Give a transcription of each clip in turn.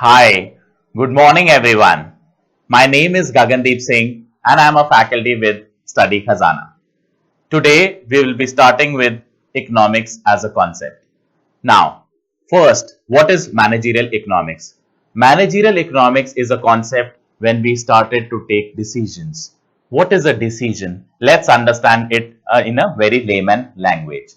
Hi, good morning everyone. My name is Gagandeep Singh and I am a faculty with Study Khazana. Today we will be starting with economics as a concept. Now, first, what is managerial economics? Managerial economics is a concept when we started to take decisions. What is a decision? Let's understand it in a very layman language.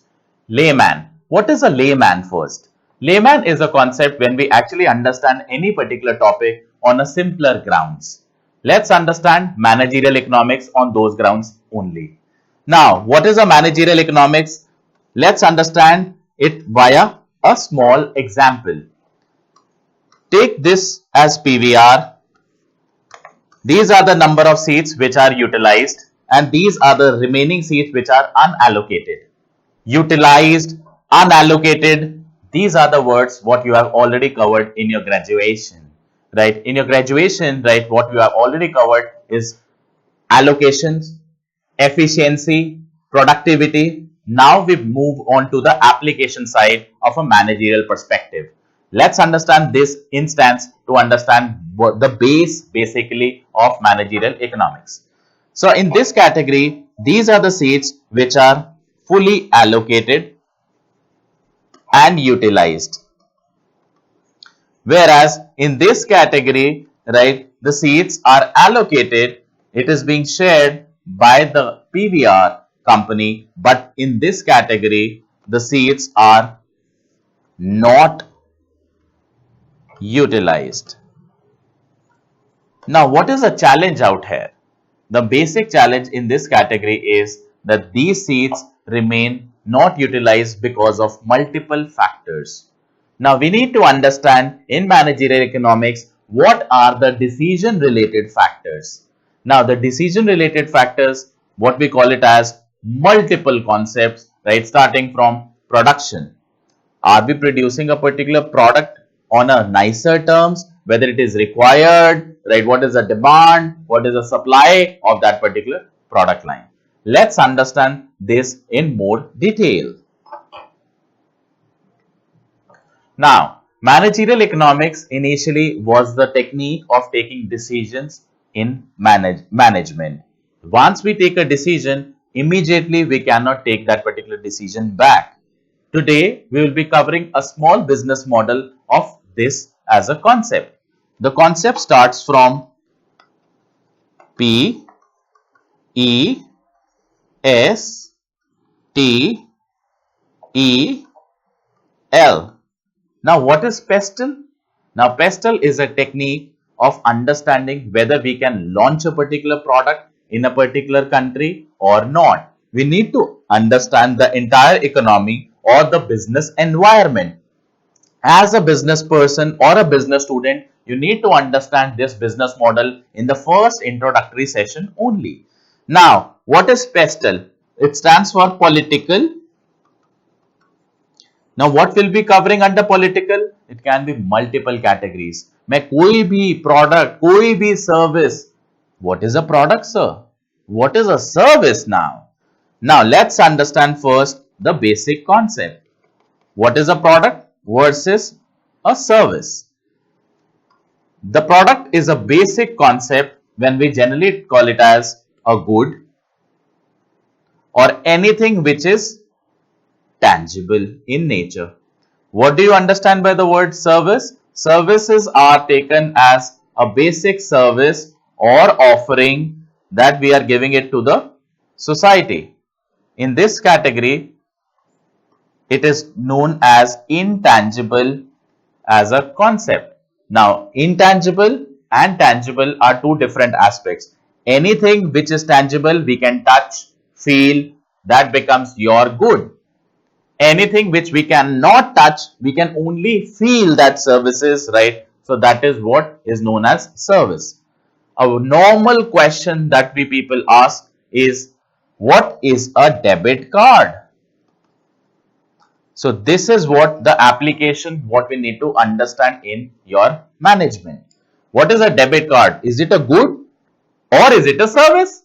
Layman. What is a layman first? Layman is a concept when we actually understand any particular topic on a simpler grounds. Let's understand managerial economics on those grounds only. Now, what is a managerial economics? Let's understand it via a small example. Take this as PVR. These are the number of seats which are utilized and these are the remaining seats which are unallocated. Utilized, unallocated, these are the words what you have already covered in your graduation, right? In your graduation, right, what you have already covered is allocations, efficiency, productivity. Now we move on to the application side of a managerial perspective. Let's understand this instance to understand what the base basically of managerial economics. So in this category, these are the seats which are fully allocated and utilized. Whereas in this category, right, the seats are allocated, it is being shared by the PVR company, but in this category, the seats are not utilized. Now, what is the challenge out here? The basic challenge in this category is that these seats remain not utilized because of multiple factors. Now, we need to understand in managerial economics what are the decision related factors. Now, the decision related factors, what we call it as multiple concepts, right? Starting from production. Are we producing a particular product on a nicer terms, whether it is required, right? What is the demand? What is the supply of that particular product line? Let's understand this in more detail. Now, managerial economics initially was the technique of taking decisions in management. Once we take a decision, immediately we cannot take that particular decision back. Today, we will be covering a small business model of this as a concept. The concept starts from P, E, S, T, E, L. Now, what is pestle? Now, pestle is a technique of understanding whether we can launch a particular product in a particular country or not. We need to understand the entire economy or the business environment. As a business person or a business student, you need to understand this business model in the first introductory session only. Now, what is pestle? It stands for political. Now, what will be covering under political? It can be multiple categories. मैं कोई भी product, कोई भी service. What is a product, sir? What is a service now? Now, let's understand first the basic concept. What is a product versus a service? The product is a basic concept when we generally call it as a good or anything which is tangible in nature. What do you understand by the word service? Services are taken as a basic service or offering that we are giving it to the society. In this category, it is known as intangible as a concept. Now, intangible and tangible are two different aspects. Anything which is tangible, we can touch, feel, that becomes your good. Anything which we cannot touch, we can only feel that services, right? So that is what is known as service. A normal question that we people ask is, what is a debit card? So this is what the application, what we need to understand in your management. What is a debit card? Is it a good or is it a service?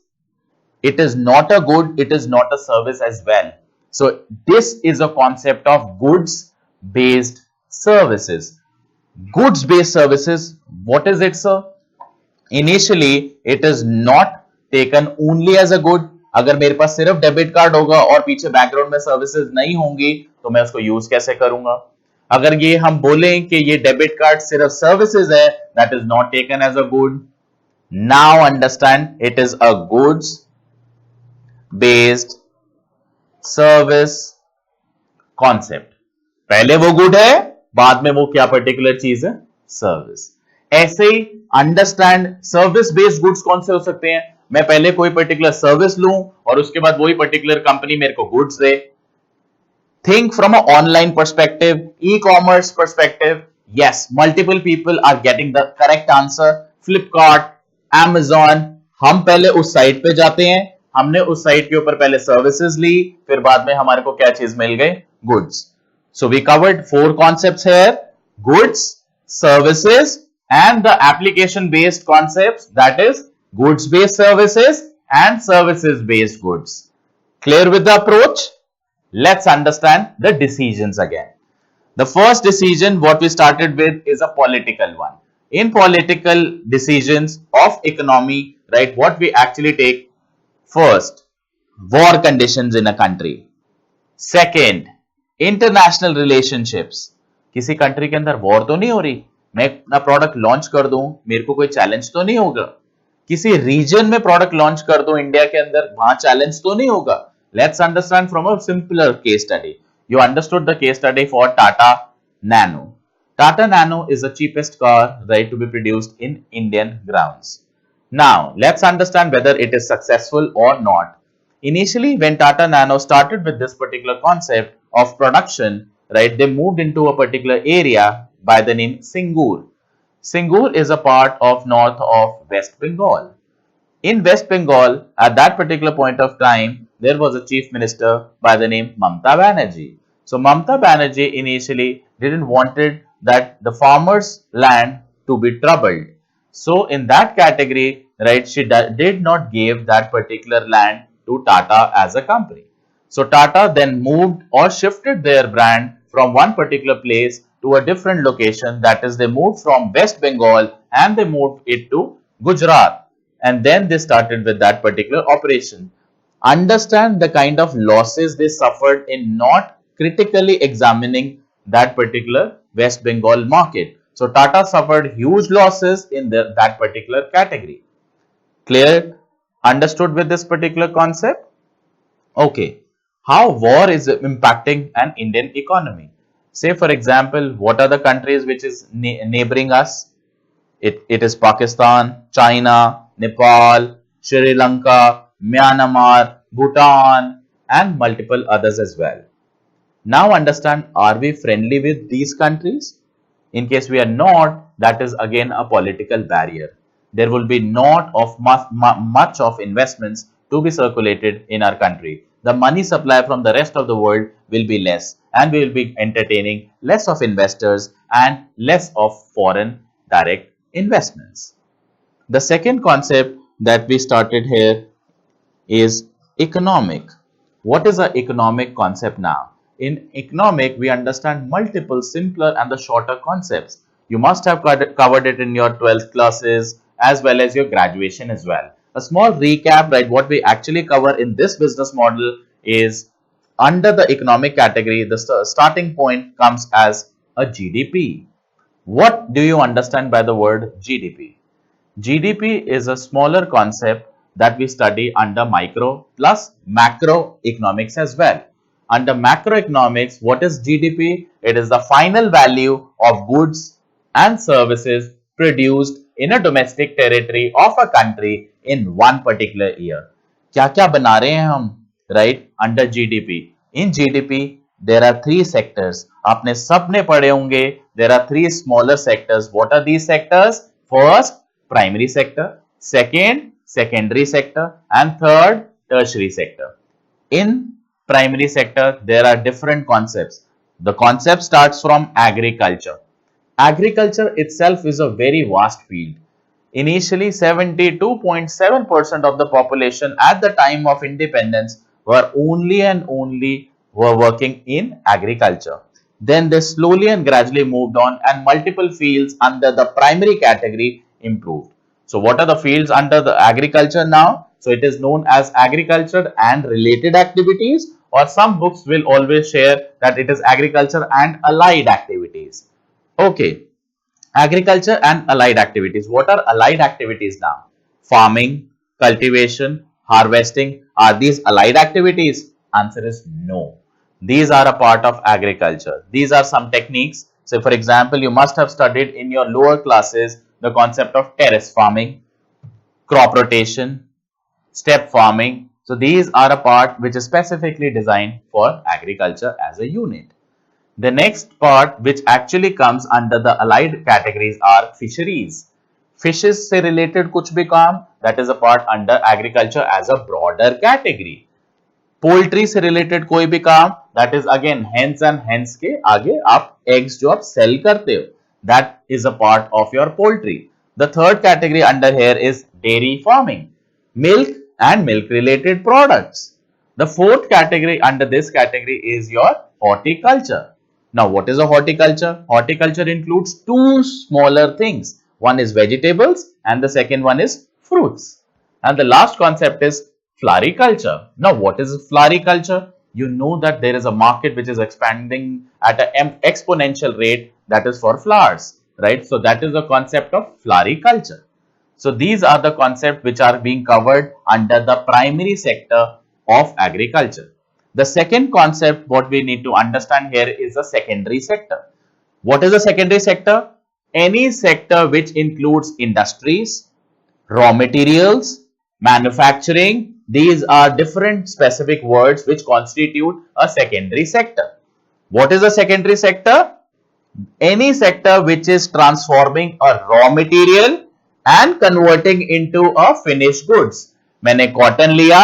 It is not a good, it is not a service as well. So this is a concept of goods based services. Goods based services, what is it, sir? Initially it is not taken only as a good. अगर मेरे पास सिर्फ debit card होगा और पीछे background में services नहीं होंगी तो मैं उसको यूज कैसे करूंगा? अगर ये हम बोलें कि ये डेबिट कार्ड सिर्फ सर्विसेज है, that is not taken as a good. Now understand, it is a goods based service concept. पहले वो गुड है, बाद में वो क्या पर्टिकुलर चीज है? सर्विस. ऐसे ही अंडरस्टैंड सर्विस बेस्ड गुड्स कौन से हो सकते हैं? मैं पहले कोई पर्टिकुलर सर्विस लूं और उसके बाद वही पर्टिकुलर कंपनी मेरे को गुड्स दे. Think from a online perspective, e commerce perspective. Yes, multiple people are getting the correct answer. Flipkart, Amazon, हम पहले उस साइट पे जाते हैं, हमने उस साइट के ऊपर पहले सर्विसेज ली, फिर बाद में हमारे को क्या चीज मिल गई? Goods. So we covered 4 concepts here: goods, services, and the application based concepts, that is goods based services and services based goods. Clear with the approach? Let's understand the decisions again. The first decision what we started with is a political one. In political decisions of economy, right, what we actually take: first, war conditions in a country. Second, international relationships. किसी country के अंदर war तो नहीं हो रही, मैं अपना product launch कर दूं, मेरे को कोई चैलेंज तो नहीं होगा. किसी रीजन में प्रोडक्ट लॉन्च कर दूं इंडिया के अंदर, वहां चैलेंज तो नहीं होगा. Let's understand from a simpler case study. You understood the case study for Tata nano. Tata nano is the cheapest car, right, to be produced in Indian grounds. Now let's understand whether it is successful or not. Initially, when Tata Nano started with this particular concept of production, right, they moved into a particular area by the name Singur. Singur is a part of north of West Bengal. In West Bengal, at that particular point of time, there was a chief minister by the name Mamata Banerjee. So Mamata Banerjee initially didn't wanted that the farmers' land to be troubled. So in that category, right, she did not give that particular land to Tata as a company. So Tata then moved or shifted their brand from one particular place to a different location. That is, they moved from West Bengal and they moved it to Gujarat. And then they started with that particular operation. Understand the kind of losses they suffered in not critically examining that particular West Bengal market. So Tata suffered huge losses in that particular category. Clear? Understood with this particular concept? Okay. How war is impacting an Indian economy? Say for example, what are the countries which is neighboring us? It is Pakistan, China, Nepal, Sri Lanka, Myanmar, Bhutan, and multiple others as well. Now understand, are we friendly with these countries? In case we are not, that is again a political barrier. There will be not of much of investments to be circulated in our country. The money supply from the rest of the world will be less, and we will be entertaining less of investors and less of foreign direct investments. The second concept that we started here is economic. What is an economic concept now? In economic, we understand multiple simpler and the shorter concepts. You must have covered it in your 12th classes as well as your graduation as well. A small recap, right? What we actually cover in this business model is under the economic category, the starting point comes as a GDP. What do you understand by the word GDP? GDP is a smaller concept that we study under micro plus macroeconomics as well. Under macroeconomics, what is GDP? It is the final value of goods and services produced in a domestic territory of a country in one particular year. क्या क्या बना रहे हैं हम, right, under GDP? In GDP, there are 3 sectors. आपने सबने पढ़े होंगे. There are 3 smaller sectors. What are these sectors? First, primary sector. Second, secondary sector. And third, tertiary sector. In primary sector, there are different concepts. The concept starts from agriculture. Agriculture itself is a very vast field. Initially, 72.7% of the population at the time of independence were only and only were working in agriculture. Then they slowly and gradually moved on, and multiple fields under the primary category improved. So what are the fields under the agriculture now? So it is known as agriculture and related activities, or some books will always share that it is agriculture and allied activities. Okay, agriculture and allied activities. What are allied activities now? Farming, cultivation, harvesting. Are these allied activities? Answer is no. These are a part of agriculture. These are some techniques. So for example, you must have studied in your lower classes the concept of terrace farming, crop rotation, step farming. So these are a part which is specifically designed for agriculture as a unit. The next part which actually comes under the allied categories are fisheries. Fishes से related कुछ भी काम, that is a part under agriculture as a broader category. Poultry से related कोई भी काम, that is again hence and hence के आगे आप एग्स जो आप सेल करते हो, that is a part of your poultry. The third category under here is dairy farming, milk and milk related products. The fourth category under this category is your horticulture. Now what is a horticulture? Horticulture includes two smaller things. One is vegetables and the second one is fruits. And the last concept is floriculture. Now what is floriculture? You know that there is a market which is expanding at an exponential rate, that is for flowers, right? So that is the concept of floriculture. So these are the concepts which are being covered under the primary sector of agriculture. The second concept what we need to understand here is the secondary sector. What is the secondary sector? Any sector which includes industries, raw materials, manufacturing. These are different specific words which constitute a secondary sector. What is a secondary sector? Any sector which is transforming a raw material and converting into a finished goods. मैंने cotton लिया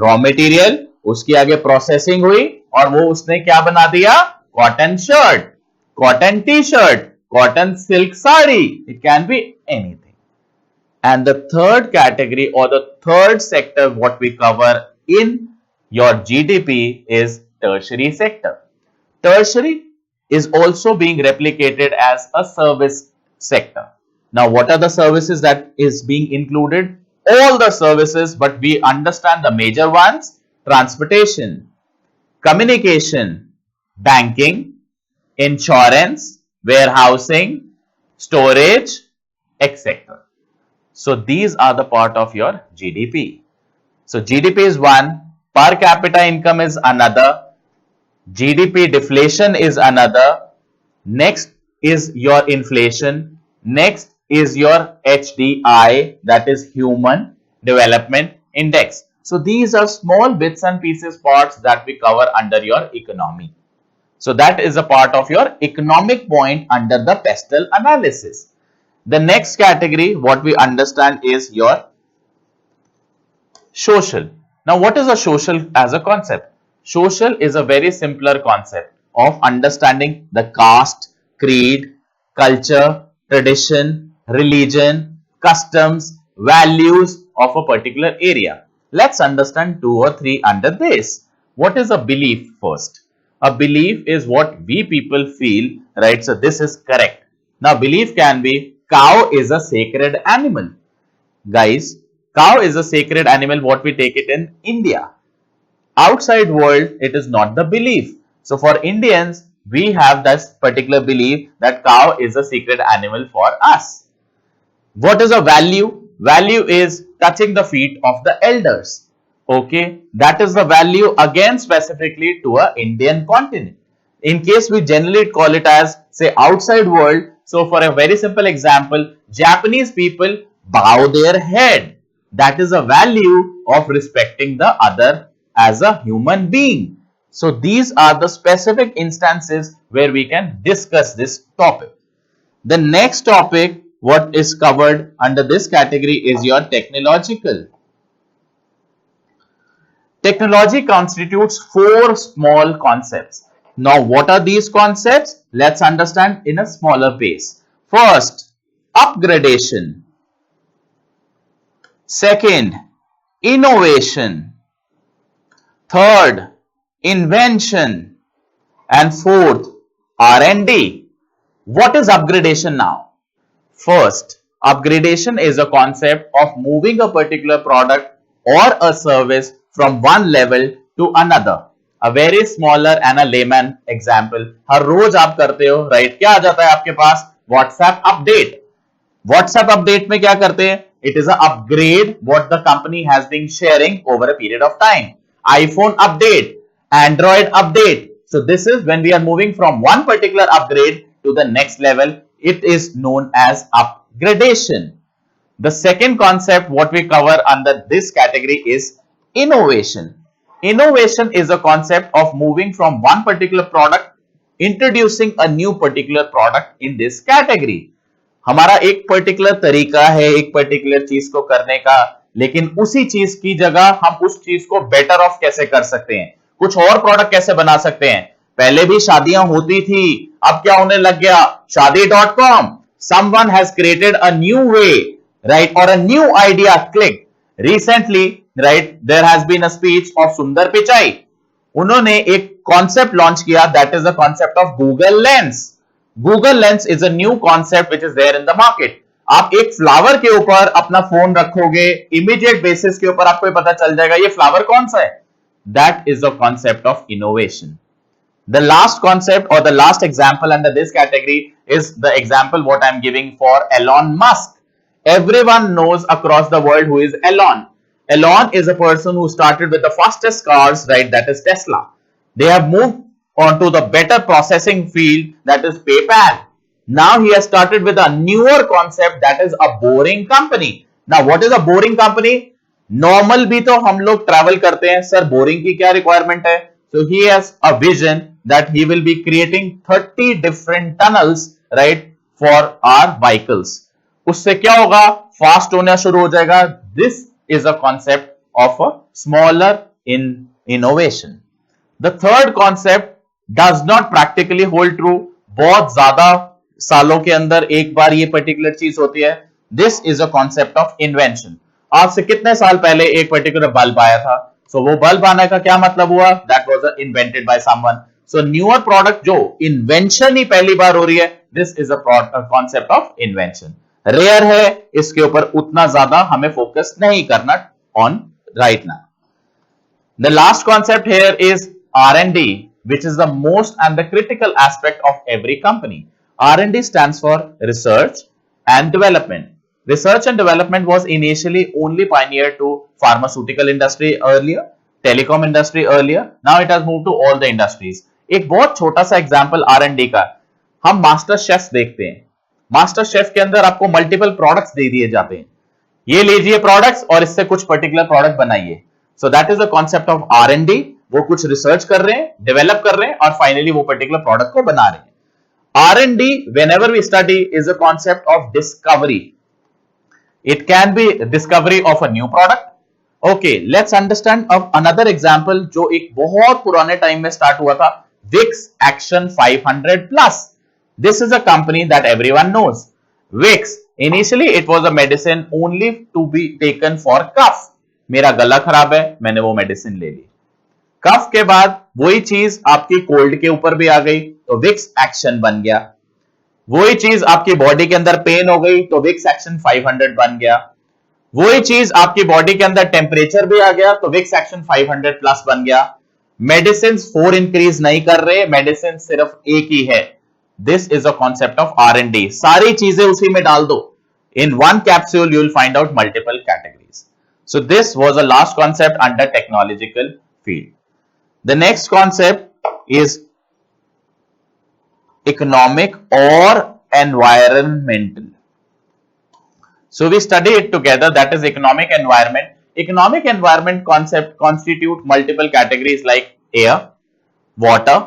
raw material, उसकी आगे processing हुई और वो उसने क्या बना दिया? Cotton shirt, cotton T shirt, cotton silk sari. It can be anything. And the third category or the third sector what we cover in your GDP is tertiary sector. Tertiary is also being replicated as a service sector. Now, what are the services that is being included? All the services, but we understand the major ones: transportation, communication, banking, insurance, warehousing, storage, etc. So these are the part of your GDP. So GDP is one, per capita income is another, GDP deflation is another, next is your inflation, next is your HDI, that is Human Development Index. So these are small bits and pieces parts that we cover under your economy. So that is a part of your economic point under the pestle analysis. The next category what we understand is your social. Now what is a social as a concept? Social is a very simpler concept of understanding the caste, creed, culture, tradition, religion, customs, values of a particular area. Let's understand two or three under this. What is a belief first? A belief is what we people feel, right? So this is correct. Now belief can be cow is a sacred animal. Guys, cow is a sacred animal what we take it in India. Outside world, it is not the belief. So for Indians, we have this particular belief that cow is a sacred animal for us. What is a value? Value is touching the feet of the elders. Okay, that is the value again specifically to a Indian continent. In case we generally call it as say outside world. So for a very simple example, Japanese people bow their head. That is a value of respecting the other as a human being. So these are the specific instances where we can discuss this topic. The next topic what is covered under this category is your technological. Technology constitutes four small concepts. Now what are these concepts? Let's understand in a smaller pace. First, upgradation. Second, innovation. Third, invention. And fourth, R&D. What is upgradation now? First, upgradation is a concept of moving a particular product or a service from one level to another. A very smaller and a layman example. हर रोज आप करते हो, right? क्या आ जाता है आपके पास? WhatsApp update. WhatsApp update में क्या करते हैं? It is a upgrade what the company has been sharing over a period of time. iPhone update, Android update. So this is when we are moving from one particular upgrade to the next level. It is known as upgradation. The second concept what we cover under this category is innovation. Innovation is a concept of moving from one particular product, introducing a new particular product in this category. हमारा एक particular तरीका है एक particular चीज को करने का, लेकिन उसी चीज की जगह हम उस चीज को बेटर ऑफ कैसे कर सकते हैं, कुछ और प्रोडक्ट कैसे बना सकते हैं. पहले भी शादियां होती थी, अब क्या होने लग गया? शादी.com. Someone has created a new way, right, or a new idea click. Recently, right, there has been a speech of Sundar Pichai. उन्होंने एक कॉन्सेप्ट लॉन्च किया, that is the concept of Google lens. Google Lens is a new concept which is there in the market. आप एक flower के ऊपर अपना phone रखोगे, immediate basis के ऊपर आपको पता चल जाएगा ये फ्लावर कौन सा है. That is the concept of innovation. The last concept or the last example under this category is the example what I am giving for Elon Musk. Everyone knows across the world who is Elon. Elon is a person who started with the fastest cars, right? That is Tesla. They have moved onto the better processing field, that is PayPal. Now he has started with a newer concept, that is a boring company. Now what is a boring company? Normal भी तो हम लोग travel करते हैं, sir boring की क्या requirement है? So he has a vision that he will be creating 30 different tunnels, right, for our vehicles. उससे क्या होगा? Fast होना शुरू हो जाएगा. This is a concept of a smaller innovation. The third concept does not practically hold true. बहुत ज्यादा सालों के अंदर एक बार ये पर्टिकुलर चीज होती है. This is a concept of invention. आज से कितने साल पहले एक पर्टिकुलर बल्ब आया था. So वो बल्ब आने का क्या मतलब हुआ? That was invented by someone. So newer product जो invention ही पहली बार हो रही है, this is a concept of invention. Rare है, इसके ऊपर उतना ज्यादा हमें फोकस नहीं करना on right now. The last concept here is R&D, which is the most and the critical aspect of every company. R&D stands for research and development. Research and development was initially only pioneered to pharmaceutical industry earlier, telecom industry earlier. Now it has moved to all the industries. एक बहुत छोटा सा example R&D का, हम master chef देखते हैं. Master chef के अंदर आपको मल्टीपल प्रोडक्ट्स दे दिए जाते हैं. ये लीजिए प्रोडक्ट्स और इससे कुछ पर्टिकुलर प्रोडक्ट बनाइए. So that is the concept of R&D. वो कुछ रिसर्च कर रहे हैं, डेवलप कर रहे हैं और फाइनली वो पर्टिकुलर प्रोडक्ट को बना रहे हैं. R&D, whenever we study, is a concept of discovery. It can be discovery of a new product. Okay, let's understand of another example जो एक बहुत पुराने टाइम में स्टार्ट हुआ था, Vicks Action 500 Plus. This is a company that everyone knows. Vicks, initially it was a medicine only to be taken for cough. मेरा गला खराब है, मैंने वो मेडिसिन ले ली. कफ के बाद वही चीज आपकी कोल्ड के ऊपर भी आ गई तो विक्स एक्शन बन गया. वही चीज आपकी बॉडी के अंदर पेन हो गई तो विक्स एक्शन 500 बन गया. वही चीज आपकी बॉडी के अंदर टेम्परेचर भी आ गया तो विक्स एक्शन 500 प्लस बन गया. मेडिसिन 4 इंक्रीज नहीं कर रहे, मेडिसिन सिर्फ एक ही है. This is a concept of R&D. सारी चीजें उसी में डाल दो. In one capsule you will find out multiple categories. So this was the last concept under technological field. The next concept is economic or environmental. So we study it together, that is economic environment. Economic environment concept constitute multiple categories like air, water,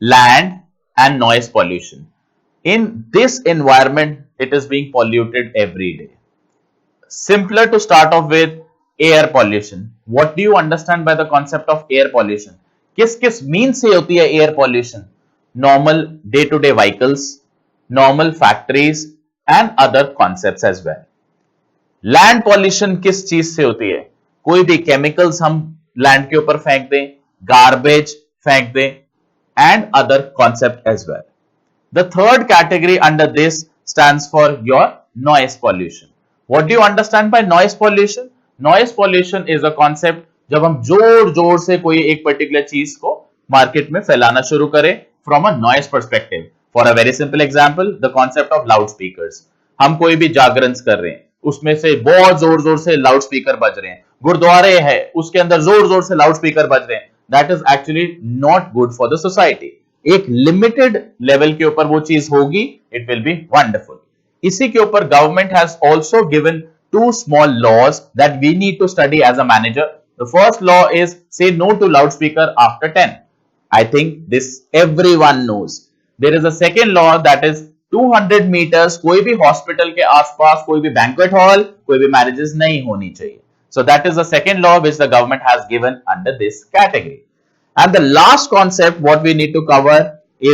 land and noise pollution. In this environment, it is being polluted every day. Simpler to start off with, air pollution. What do you understand by the concept of air pollution? किस किस means से होती है air pollution? Normal day-to-day vehicles, normal factories and other concepts as well. Land pollution किस चीज से होती है? कोई भी chemicals हम land के ऊपर फेंक दें, garbage फेंक दें and other concept as well. The third category under this stands for your noise pollution. What do you understand by noise pollution? Noise pollution is a concept जब हम जोर जोर से कोई एक पर्टिकुलर चीज को मार्केट में फैलाना शुरू करें from a noise perspective. For a very simple example, the concept of loud speakers. हम कोई भी जागरण कर रहे हैं, उसमें से बहुत जोर जोर से लाउड स्पीकर बज रहे हैं, गुरुद्वारे है उसके अंदर जोर जोर से लाउड स्पीकर बज रहे हैं. That is actually not good for the society. एक लिमिटेड लेवल के ऊपर वो चीज होगी, इट विल बी वंडरफुल. इसी के ऊपर government has also given two small laws that we need to study as a manager. The first law is say no to loudspeaker after 10. I think this everyone knows. There is a second law that is 200 meters कोई भी hospital के आसपास कोई भी banquet hall, कोई भी marriages नहीं होनी चाहिए. So that is the second law which the government has given under this category. And the last concept what we need to cover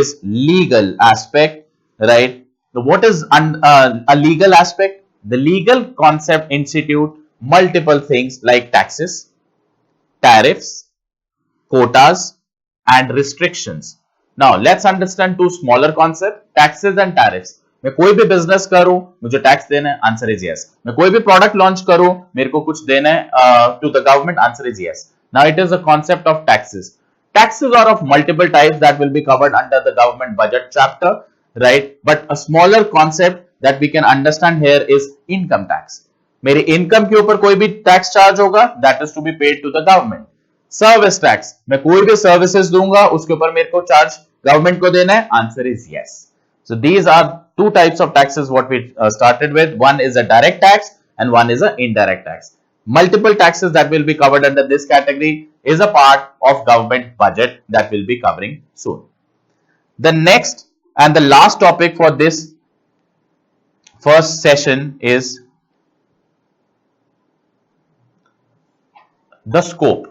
is legal aspect, right? So what is a legal aspect? The legal concept institute multiple things like taxes, tariffs, quotas, and restrictions. Now let's understand two smaller concepts, taxes and tariffs. मैं कोई भी business करूं, मुझे tax देना है, answer is yes. मैं कोई भी प्रोडक्ट लॉन्च करूं, मेरे को कुछ देना है to the government, answer is yes. Now it is a concept of taxes. Taxes are of multiple types that will be covered under the government budget chapter, right? But a smaller concept that we can understand here is income tax. मेरी income के ऊपर कोई भी tax charge होगा, that is to be paid to the government. Service tax, मैं कोई भी services दूंगा उसके ऊपर मेरे को चार्ज गवर्नमेंट को देना है, answer is yes. So these are two types of taxes what we started with. One is a direct tax and one is a indirect tax. Multiple taxes that will be covered under this category is a part of government budget that we'll be covering soon. The next and the last topic for this first session is the scope.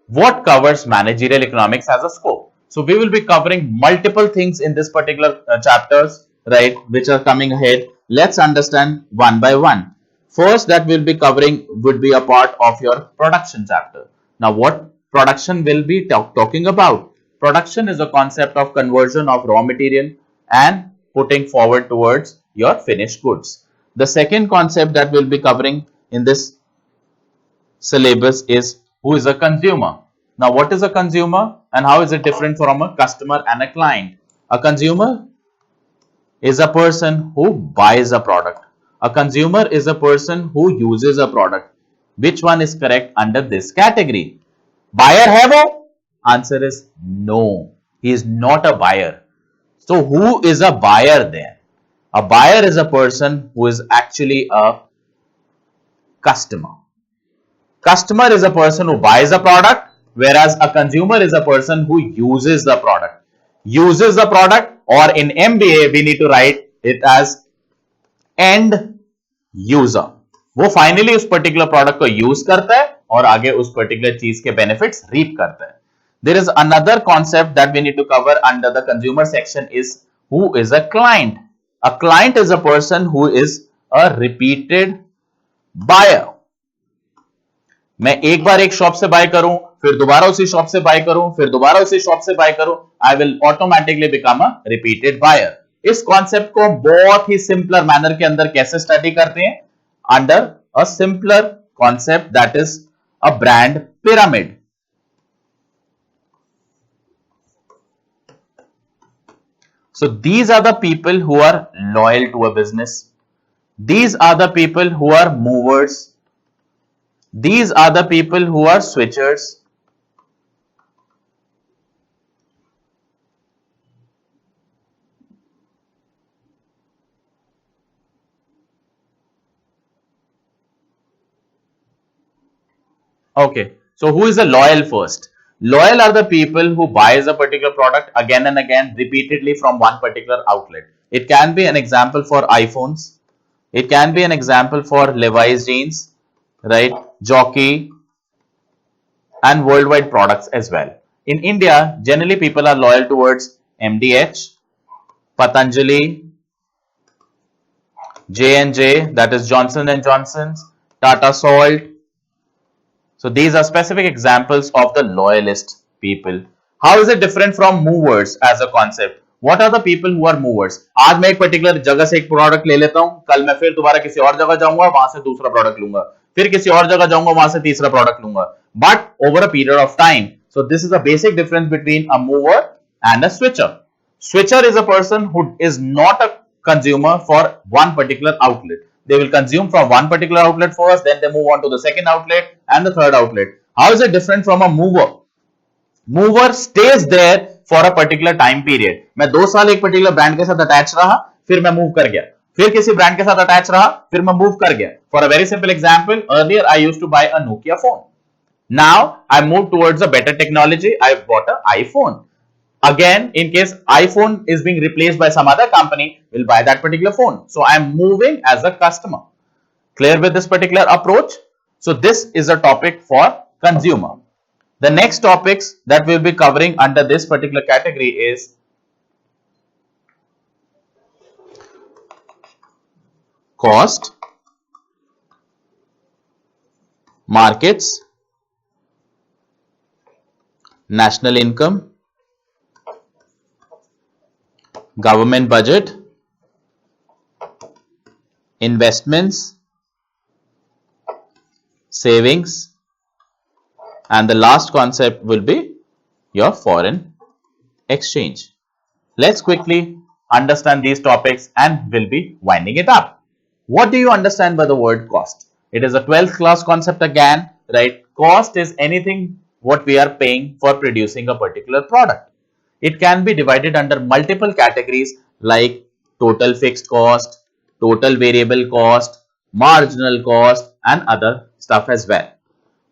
What covers managerial economics as a scope? So we will be covering multiple things in this particular chapters, right, which are coming ahead. Let's understand one by one. First that we'll be covering would be a part of your production chapter. Now what production will be talking about? Production is a concept of conversion of raw material and putting forward towards your finished goods. The second concept that we'll be covering in this syllabus is who is a consumer. Now what is a consumer and how is it different from a customer and a client? A consumer is a person who buys a product. A consumer is a person who uses a product. Which one is correct under this category? Buyer है वो? Answer is no. He is not a buyer. So who is a buyer then? A buyer is a person who is actually a customer. Customer is a person who buys a product, whereas a consumer is a person who uses the product. Uses the product, or in MBA we need to write it as end user. वो finally उस particular product को use करता है और आगे उस particular चीज के बेनिफिट्स रीप करता है. There is another concept that we need to cover under the consumer section is who is a client. A client is a person who is a repeated buyer. मैं एक बार एक shop से buy करूं, फिर दोबारा उसी शॉप से buy करूं, फिर दोबारा उसी शॉप से बाय करूं, I will automatically become a repeated buyer. इस कॉन्सेप्ट को बहुत ही सिंपलर मैनर के अंदर कैसे स्टडी करते हैं? Under a simpler concept that is a brand pyramid. So these are the people who are loyal to a business. These are the people who are movers. These are the people who are switchers. Okay, so who is the loyal first? Loyal are the people who buys a particular product again and again repeatedly from one particular outlet. It can be an example for iPhones. It can be an example for Levi's jeans, right? Jockey and worldwide products as well. In India, generally people are loyal towards MDH, Patanjali, J&J, that is Johnson and Johnson's, Tata Salt. So these are specific examples of the loyalist people. How is it different from movers as a concept? What are the people who are movers? आज मैं एक particular जगह से एक product ले लेता हूं, कल मैं फिर दोबारा किसी और जगह जाऊंगा, वहां से दूसरा प्रोडक्ट लूंगा, फिर किसी और जगह जाऊंगा, वहां से तीसरा प्रोडक्ट लूंगा, but over a period of time. So this is a basic difference between a mover and a switcher. Switcher is a person who is not a consumer for one particular outlet. They will consume from one particular outlet first, then they move on to the second outlet and the third outlet. How is it different from a mover? Mover stays there for a particular time period. मैं 2 साल एक particular brand के साथ attach रहा, फिर मैं move कर गया, फिर किसी ब्रांड के साथ अटैच रहा, फिर मैं मूव कर गया. For a very simple example, earlier I used to buy a Nokia phone. Now I moved towards a better technology. I bought an iPhone. Again, in case iPhone is being replaced by some other company, will buy that particular phone. So I am moving as a customer. Clear with this particular approach? So this is a topic for consumer. The next topics that we'll be covering under this particular category is cost, markets, national income, government budget, investments, savings, and the last concept will be your foreign exchange. Let's quickly understand these topics and we'll be winding it up. What do you understand by the word cost? It is a 12th class concept again, right? Cost is anything what we are paying for producing a particular product. It can be divided under multiple categories like total fixed cost, total variable cost, marginal cost, and other stuff as well.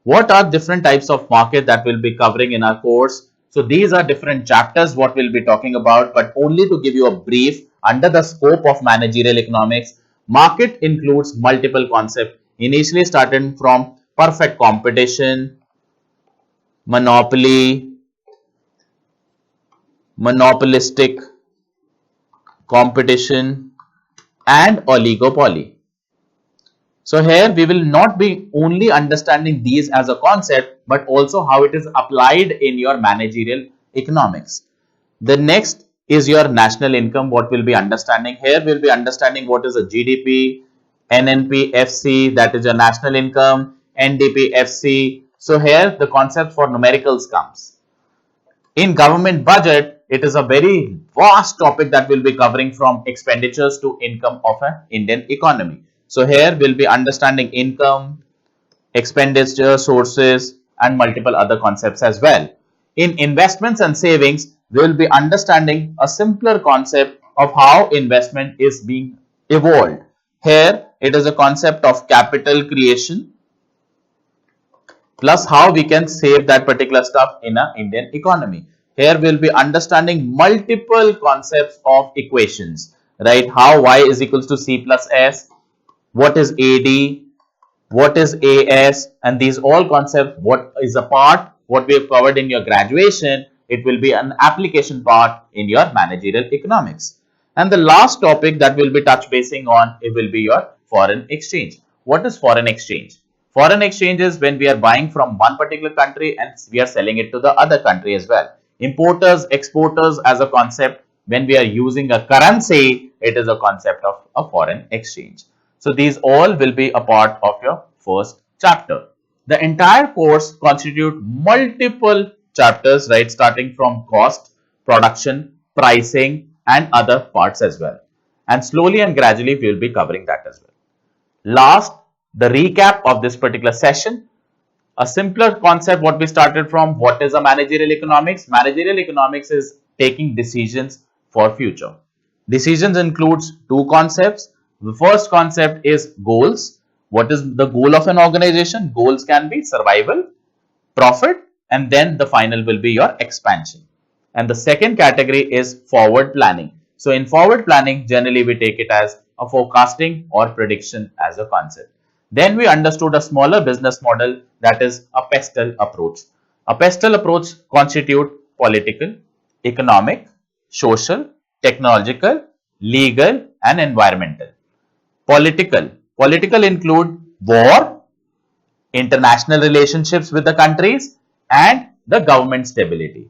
What are different types of market that we'll be covering in our course? So these are different chapters what we'll be talking about, but only to give you a brief under the scope of managerial economics. Market includes multiple concepts, initially starting from perfect competition, monopoly, monopolistic competition, and oligopoly. So here we will not be only understanding these as a concept, but also how it is applied in your managerial economics. The next is your national income, what we'll be understanding. Here we'll be understanding what is a GDP, NNP-FC, that is your national income, NDP-FC. So here the concept for numericals comes. In government budget, it is a very vast topic that we'll be covering from expenditures to income of an Indian economy. So here we'll be understanding income, expenditure, sources, and multiple other concepts as well. In investments and savings, we will be understanding a simpler concept of how investment is being evolved. Here it is a concept of capital creation plus how we can save that particular stuff in an Indian economy. Here we will be understanding multiple concepts of equations, right? How y is equals to c plus s, what is AD, what is AS, and these all concepts, what is a part, what we have covered in your graduation, it will be an application part in your managerial economics. And the last topic that we'll be touch basing on, it will be your foreign exchange. What is foreign exchange? Foreign exchange is when we are buying from one particular country and we are selling it to the other country as well. Importers, exporters as a concept, when we are using a currency, it is a concept of a foreign exchange. So these all will be a part of your first chapter. The entire course constitute multiple chapters, right, starting from cost, production, pricing, and other parts as well. And slowly and gradually we will be covering that as well. Last, the recap of this particular session. A simpler concept what we started from, what is a managerial economics? Managerial economics is taking decisions for future. Decisions includes two concepts. The first concept is goals. What is the goal of an organization? Goals can be survival, profit, and then the final will be your expansion. And the second category is forward planning. So in forward planning, generally we take it as a forecasting or prediction as a concept. Then we understood a smaller business model, that is a pestle approach. A pestle approach constitute political, economic, social, technological, legal, and environmental. Political include war, international relationships with the countries, and the government stability.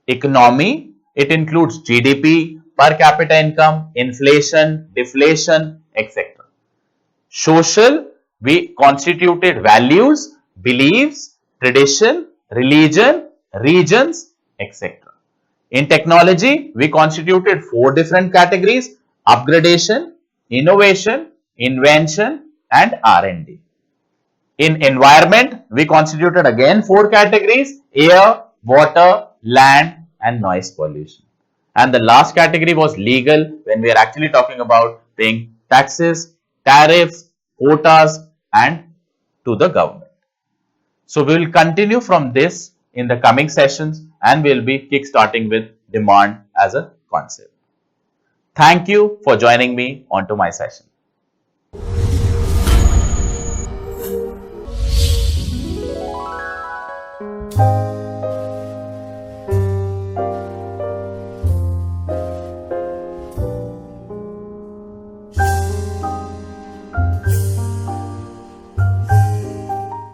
Economy, it includes GDP, per capita income, inflation, deflation, etc. Social, we constituted values, beliefs, tradition, religion, regions, etc. In technology, we constituted 4 different categories: upgradation, innovation, invention, and R&D. In environment, we constituted again 4 categories: air, water, land, and noise pollution. And the last category was legal, when we are actually talking about paying taxes, tariffs, quotas, and to the government. So we will continue from this in the coming sessions, and we will be kick-starting with demand as a concept. Thank you for joining me onto my session.